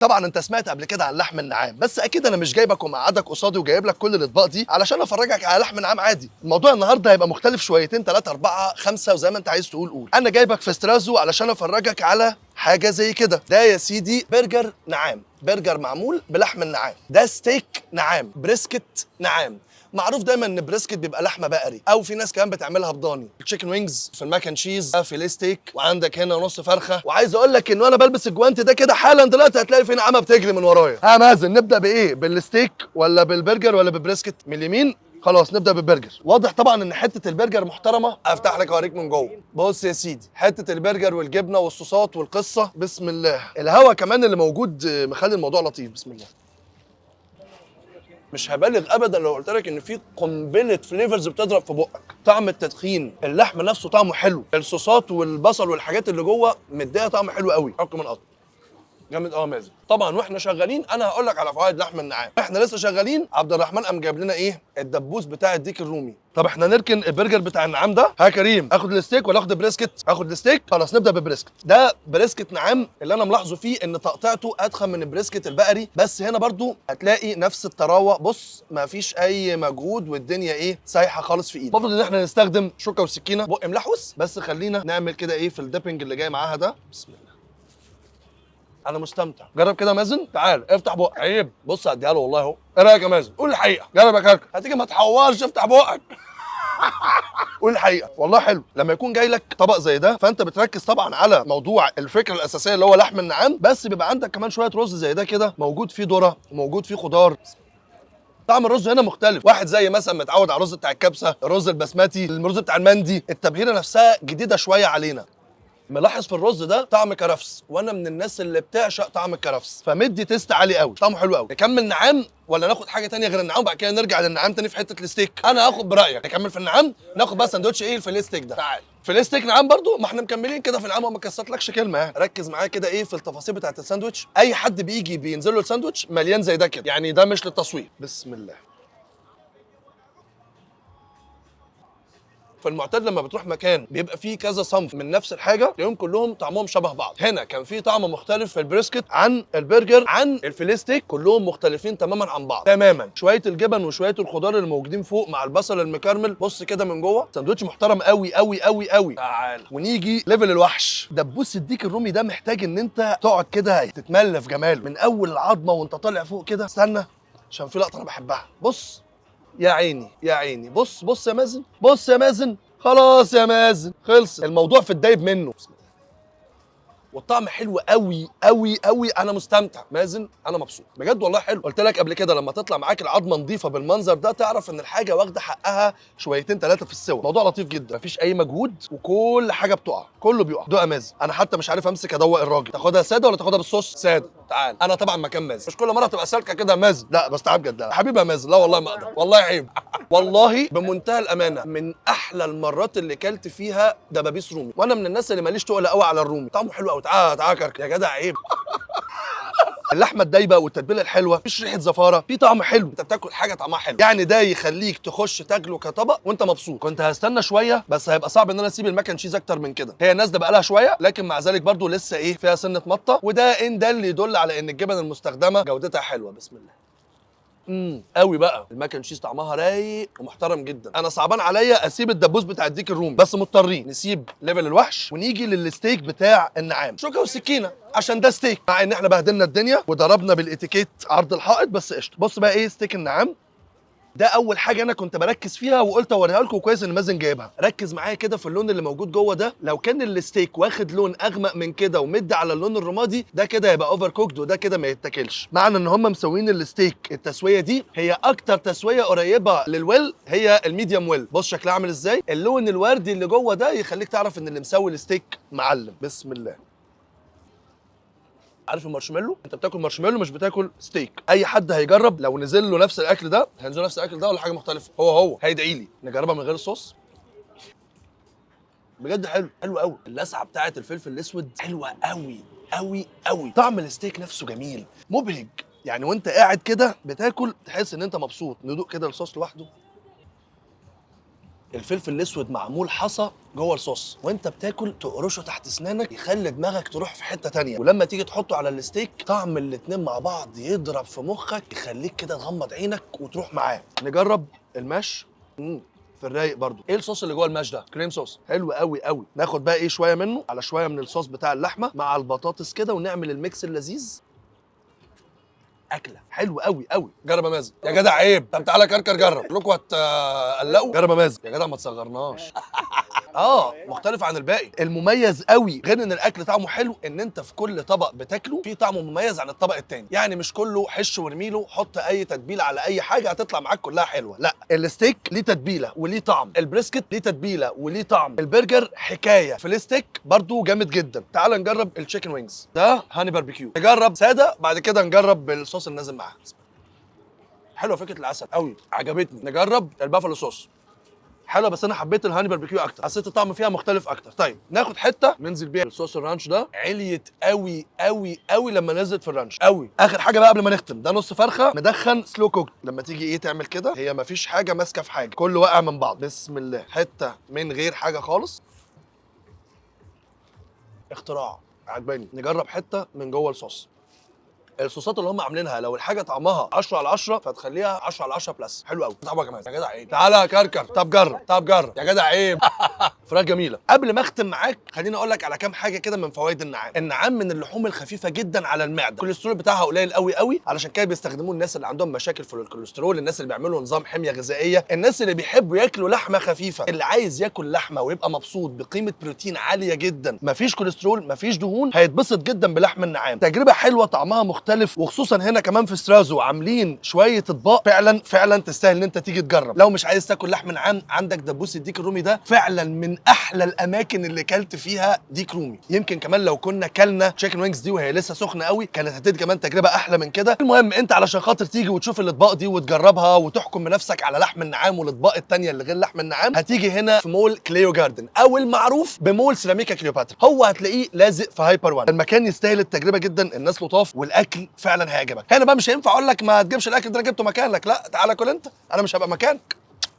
طبعا انت سمعت قبل كده عن لحم النعام، بس اكيد انا مش جايبك ومقعدك قصادي وجايب لك كل الاطباق دي علشان افرجك على لحم نعام عادي. الموضوع النهارده هيبقى مختلف شويتين، 3 4 5 وزي ما انت عايز تقول قول. انا جايبك في استرازو علشان افرجك على حاجه زي كده. ده يا سيدي برجر نعام، برجر معمول بلحم النعام. ده ستيك نعام، بريسكت نعام. معروف دايما ان بريسكت بيبقى لحمه بقري، او في ناس كمان بتعملها بضاني. التشيكن وينجز في الماكن تشيز، فيليه ستيك، وعندك هنا نص فرخه. وعايز اقول لك ان وانا بلبس الجوانت ده كده حالا دلوقتي هتلاقي في نعامه بتجري من ورايا. ها مازن، نبدا بايه؟ بالستيك ولا بالبرجر ولا بالبريسكت؟ من اليمين. خلاص نبدا بالبرجر. واضح طبعا ان حته البرجر محترمه. افتح لك اوريك من جوه. بص يا سيدي، حته البرجر والجبنه والصوصات والقصه، بسم الله. الهوا كمان اللي موجود مخلي الموضوع لطيف. بسم الله. مش هبالغ ابدا لو قلت لك ان في قنبله فليفرز بتضرب في بقك. طعم التدخين، اللحم نفسه طعمه حلو، الصوصات والبصل والحاجات اللي جوه مديها طعم حلو قوي. حط من قطع جامد قوي مازن. طبعا واحنا شغالين انا هقول لك على فوائد لحم النعام. احنا لسه شغالين، عبد الرحمن قام جايب لنا ايه؟ الدبوس بتاع الديك الرومي. طب احنا نركن البرجر بتاع النعام ده. ها كريم، اخد الستيك ولا اخد البريسكت؟ اخد الستيك. خلاص نبدا بالبريسكت. ده بريسكت نعام. اللي انا ملاحظه فيه ان تقطيعته ادخن من البريسكت البقري، بس هنا برضو هتلاقي نفس الطراوه. بص مفيش اي مجهود والدنيا ايه سايحه خالص في ايدك. المفروض ان احنا نستخدم شوكه وسكينه بق ملحوس، بس خلينا نعمل كده ايه في الديبنج اللي جاي معاها ده. بسم الله. انا مستمتع. جرب كده يا مازن، تعال افتح بقك. عيب. بص هديها له والله اهو. ايه رايك يا مازن؟ قول الحقيقه. جرب يا كركر. هتيجي ما تحورش، افتح بقك. قول الحقيقه. والله حلو لما يكون جاي لك طبق زي ده، فانت بتركز طبعا على موضوع الفكره الاساسيه اللي هو لحم النعام، بس بيبقى عندك كمان شويه رز زي ده كده، موجود فيه ذره وموجود فيه خضار. طعم الرز هنا مختلف. واحد زي مثلا متعود على الرز بتاع الكبسه، الرز البسمتي، الرز بتاع المندي، التبهيره نفسها جديده شويه علينا. ملاحظ في الرز ده طعم كرفس، وانا من الناس اللي بتعشق طعم الكرفس، فمدي تيست عالي قوي. طعمه حلو قوي. نكمل نعام ولا ناخد حاجه تانية غير النعام وبعد كده نرجع للنعام تاني في حته الستيك؟ انا هاخد برايك. نكمل في النعام، ناخد بقى سندوتش ايه الفيليه ستيك ده. تعال فيليه ستيك نعام برضو، ما احنا مكملين كده في النعام وما كسرتلكش كلمه يعني. ركز معايا كده ايه في التفاصيل بتاعت الساندوتش. اي حد بيجي بينزل له الساندوتش مليان زي ده كده، يعني ده مش للتصوير. بسم الله. فالمعتاد لما بتروح مكان بيبقى فيه كذا صنف من نفس الحاجه تلاقيهم كلهم طعمهم شبه بعض. هنا كان في طعم مختلف في البريسكت عن البرجر عن الفيليه ستيك، كلهم مختلفين تماما عن بعض تماما. شويه الجبن وشويه الخضار اللي موجودين فوق مع البصل المكرمل. بص كده من جوه سندوتش محترم قوي قوي قوي قوي. تعال ونيجي ليفل الوحش. دبوس الديك الرومي ده محتاج ان انت تقعد كده تتملى في جماله من اول العظمه وانت طالع فوق كده. استنى عشان في لقطه انا بحبها. بص يا عيني يا عيني. بص بص يا مازن، بص يا مازن. خلاص يا مازن خلص الموضوع في الدايب منه. والطعم حلو قوي قوي قوي. انا مستمتع مازن، انا مبسوط بجد والله. حلو. قلت لك قبل كده لما تطلع معاك العظمه نظيفه بالمنظر ده تعرف ان الحاجه واخده حقها شويتين 3 في السوا. موضوع لطيف جدا، مفيش اي مجهود وكل حاجه بتقع، كله بيقع. دوق يا مازن. انا حتى مش عارف امسك ادوق الراجل. تاخدها ساده ولا تاخدها بالصوص؟ ساده. تعال انا طبعا مكان مازن، مش كل مره تبقى سالكه كده يا مازن. لا بس تعال بجد يا حبيبي يا مازن. لا والله ما اقدر، والله عيب. والله بمنتهى الامانه من احلى المرات اللي كلت فيها دبابيس رومي، وانا من الناس اللي ماليش تقل قوي على الرومي. طعمه حلو قوي. تعال تعال كركر يا جدع عيب. اللحمه الدايبه والتتبيله الحلوه، مفيش ريحه زفاره، في طعم حلو. انت بتاكل حاجه طعمها حلو، يعني ده يخليك تخش تاكله كطبق وانت مبسوط. كنت هستنى شويه بس هيبقى صعب ان انا اسيب المكن تشيز اكتر من كده. هي الناس ده بقالها شويه لكن مع ذلك برضو لسه ايه فيها سنه مطه، وده ان ده اللي يدل على ان الجبن المستخدمه جودتها حلوه. بسم الله. قوي بقى. الماكن تشيز طعمها رايق ومحترم جدا. انا صعبان عليا اسيب الدبوس بتاع الديك الرومي، بس مضطرين نسيب ليفل الوحش ونيجي للستيك بتاع النعام. شوكه وسكينه عشان ده ستيك، مع ان احنا بهدلنا الدنيا وضربنا بالاتيكيت عرض الحائط، بس قشطه. بص بقى ايه ستيك النعام ده. اول حاجه انا كنت بركز فيها وقلت اوريها لكم، كويس ان مازن جايبها. ركز معايا كده في اللون اللي موجود جوه ده. لو كان الستيك واخد لون اغمق من كده ومد على اللون الرمادي ده كده يبقى اوفر كوكد، وده كده ما يتاكلش. معنى ان هم مسوين الستيك التسويه دي هي اكتر تسويه قريبه للويل هي الميديوم ويل. بص شكلها عامل ازاي. اللون الوردي اللي جوه ده يخليك تعرف ان اللي مسوي الستيك معلم. بسم الله. عارف المارشميلو؟ انت بتاكل مارشميلو مش بتاكل ستيك. اي حد هيجرب لو نزل له نفس الاكل ده هينزل نفس الاكل ده ولا حاجه مختلفه، هو هيدعي لي. نجربها من غير الصوص. بجد حلو حلو قوي. اللسعه بتاعه الفلفل الاسود حلوه قوي قوي قوي. طعم الستيك نفسه جميل مبهج، يعني وانت قاعد كده بتاكل تحس ان انت مبسوط. ندوق كده الصوص لوحده. الفلفل الاسود معمول حصى جوه الصوص، وانت بتاكل تقرشه تحت اسنانك يخلي دماغك تروح في حته تانية، ولما تيجي تحطه على الستيك طعم الاتنين مع بعض يضرب في مخك يخليك كده تغمض عينك وتروح معاه. نجرب الماش. في الرايق برضو. ايه الصوص اللي جوه الماش ده؟ كريم صوص حلو قوي قوي. ناخد بقى ايه شويه منه على شويه من الصوص بتاع اللحمه مع البطاطس كده ونعمل الميكس اللذيذ. اكله حلوه قوي قوي. جرب يا مازن. يا جدع عيب. طب تعالى كركر جرب. كلكم هتقلقوا. جرب يا مازن. يا جدع ما تصغرناش. مختلف عن الباقي. المميز قوي غير ان الاكل طعمه حلو ان انت في كل طبق بتاكله في طعم مميز عن الطبق التاني، يعني مش كله حش ورميله حط اي تتبيله على اي حاجه هتطلع معاك كلها حلوه، لا الستيك ليه تتبيله وليه طعم، البريسكت ليه تتبيله وليه طعم، البرجر حكايه، في الستيك برضو جامد جدا. تعال نجرب التشيكن وينجز ده هاني باربيكيو. نجرب ساده بعد كده نجرب بالصوص النازل معاها. حلوه فكره العسل قوي عجبتني. نجرب البافالو صوص حلوه بس انا حبيت الهاني باربيكيو اكتر، حسيت الطعم فيها مختلف اكتر. طيب ناخد حته ننزل بيها الصوص الرانش ده. عليت قوي قوي قوي لما نزلت في الرانش قوي. اخر حاجه بقى قبل ما نختم، ده نص فرخه مدخن سلو كوك. لما تيجي ايه تعمل كده هي مفيش حاجه ماسكه في حاجه، كله واقع من بعض. بسم الله. حته من غير حاجه خالص. اختراع عجباني. نجرب حته من جوه الصوص. الصوصات اللي هم عاملينها لو الحاجه طعمها 10 على 10 فتخليها 10 على 10 بلس. حلو قوي. طعمها كمان يا جدع عيب. تعالى يا كركر. طب جرب. طب جرب يا جدع عيب. فراخ جميله. قبل ما اختم معاك خليني اقول لك على كام حاجه كده من فوائد النعام. النعام من اللحوم الخفيفه جدا على المعده، الكوليسترول بتاعها قليل قوي قوي، علشان كده بيستخدموه الناس اللي عندهم مشاكل في الكوليسترول، الناس اللي بيعملوا نظام حميه غذائيه، الناس اللي بيحبوا ياكلوا لحمه خفيفه، اللي عايز ياكل لحمه ويبقى مبسوط بقيمه بروتين عاليه جدا، مفيش كوليسترول مفيش دهون، هيتبسط جدا بلحم النعام. تجربه حلوه طعمها مختلف، وخصوصا هنا كمان في سترازو عاملين شويه اطباق فعلا فعلا تستاهل ان انت تيجي تجرب. لو مش عايز تاكل لحم نعام عندك دبوس الديك الرومي، ده فعلا من احلى الاماكن اللي كلت فيها ديك رومي. يمكن كمان لو كنا كلنا تشيكن وينجز دي وهي لسه سخنه قوي كانت هتدي كمان تجربه احلى من كده. المهم انت علشان خاطر تيجي وتشوف الاطباق دي وتجربها وتحكم بنفسك على لحم النعام والاطباق التانيه اللي غير لحم النعام، هتيجي هنا في مول كليو جاردن او المعروف بمول سيراميكا كليوباترا. هو هتلاقيه لازق في هايبر 1. المكان يستاهل التجربه جدا، الناس لطاف والاكل فعلا هيعجبك. هنا بقى مش هينفع اقول لك ما تجيبش الاكل ده جبته مكانك، لا تعالى كل انت، انا مش هبقى مكانك.